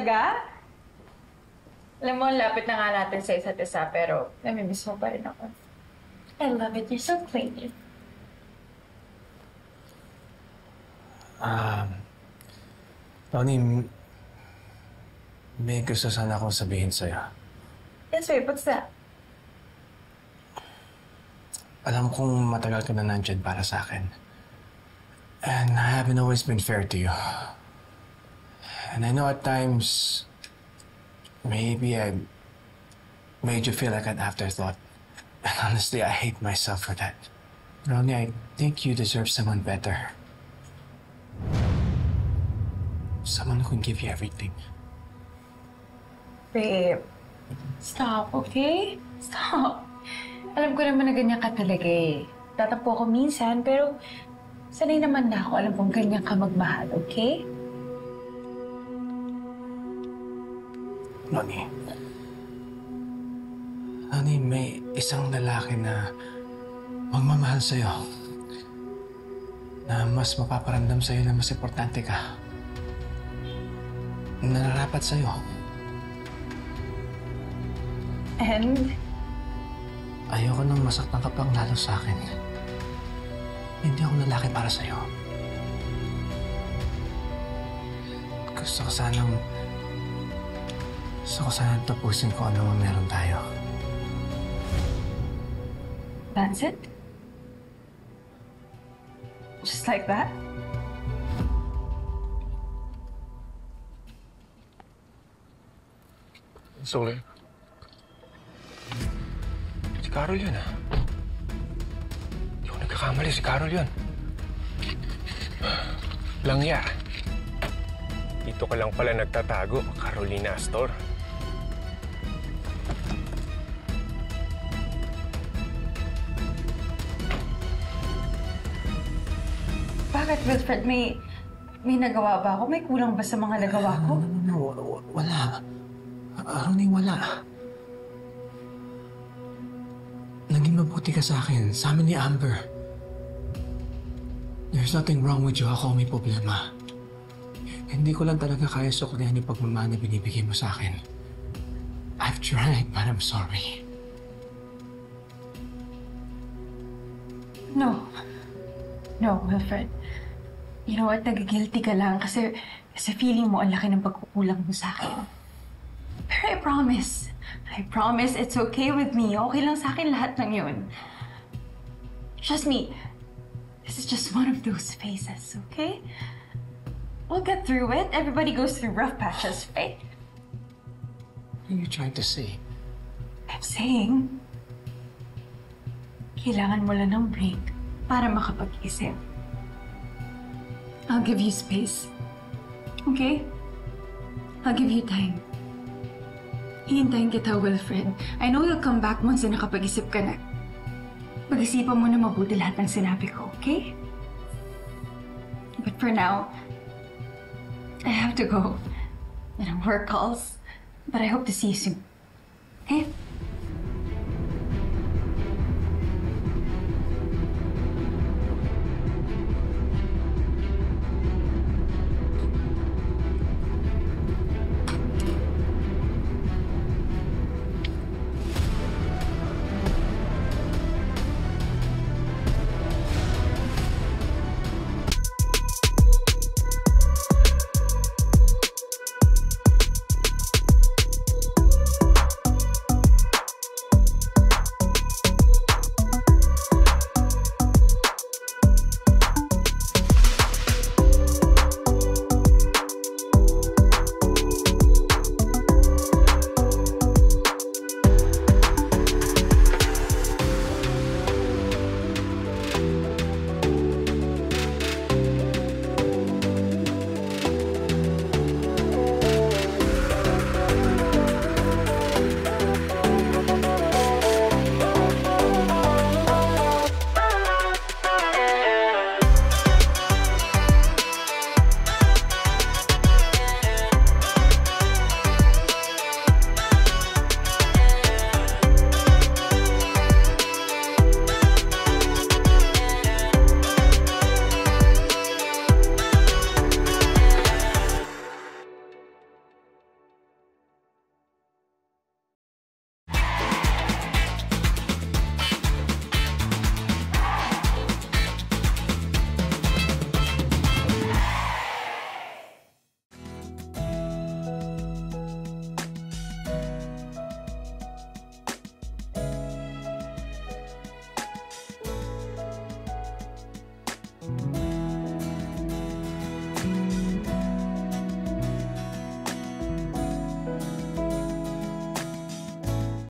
Talaga? Alam mo, lapit na nga natin sa isa't isa, pero namimiss mo pa rin ako. I love it. You're so clingy. Tony, may gusto sana akong sabihin sa'yo. Yes, babe. What's that? Alam kong matagal ka na nandyan para sa akin. And I haven't always been fair to you. And I know at times, maybe I made you feel like an afterthought. And honestly, I hate myself for that. Ronnie, I think you deserve someone better. Someone who can give you everything. Babe, stop, okay? Stop. Alam ko naman na ganyan ka talaga eh. Tatampo ako minsan, pero sanay naman na ako. Alam kong ganyan ka magmahal, okay? Ronnie, may isang lalaki na magmamahal sa'yo. Na mas mapaparamdam sa'yo na mas importante ka. Na nararapat sa'yo. And? Ayoko nang masaktan ka pang lalo sa akin. Hindi ako lalaki para sa'yo. Gusto ko sanang tapusin ko ano mang meron tayo. That's it? Just like that? Sorry. Si Carol yun, ah. Hindi ako nagkakamali. Si Carol yun. Langya. Dito ka lang pala nagtatago, Carolina Astor. Bakit, Wilfred? May nagawa ba ako? May kulang ba sa mga nagawa ko? No, wala. Ronnie, wala. Naging mabuti ka sa akin, sa amin ni Amber. There's nothing wrong with you. Ako may problema. Hindi ko lang talaga kaya suklihan yung pagmamahal na binibigay mo sa akin. I've tried, but I'm sorry. No, Wilfred. You know what? Nagigilty ka lang kasi feeling mo ang laki ng pagkukulang mo sa akin. Pero I promise it's okay with me. Okay lang sa akin lahat ng yun. Trust me, this is just one of those phases, okay? We'll get through it. Everybody goes through rough patches, right? What are you trying to say? I'm saying, kailangan mo lang ng break para makapag-isip. I'll give you space. Okay? I'll give you time. Hihintayin kita, Wilfred. I know you'll come back once na nakapag-isip ka na. Pag-isipan mo na mabuti lahat ng sinabi ko, okay? But for now, I have to go. And work calls. But I hope to see you soon. Okay?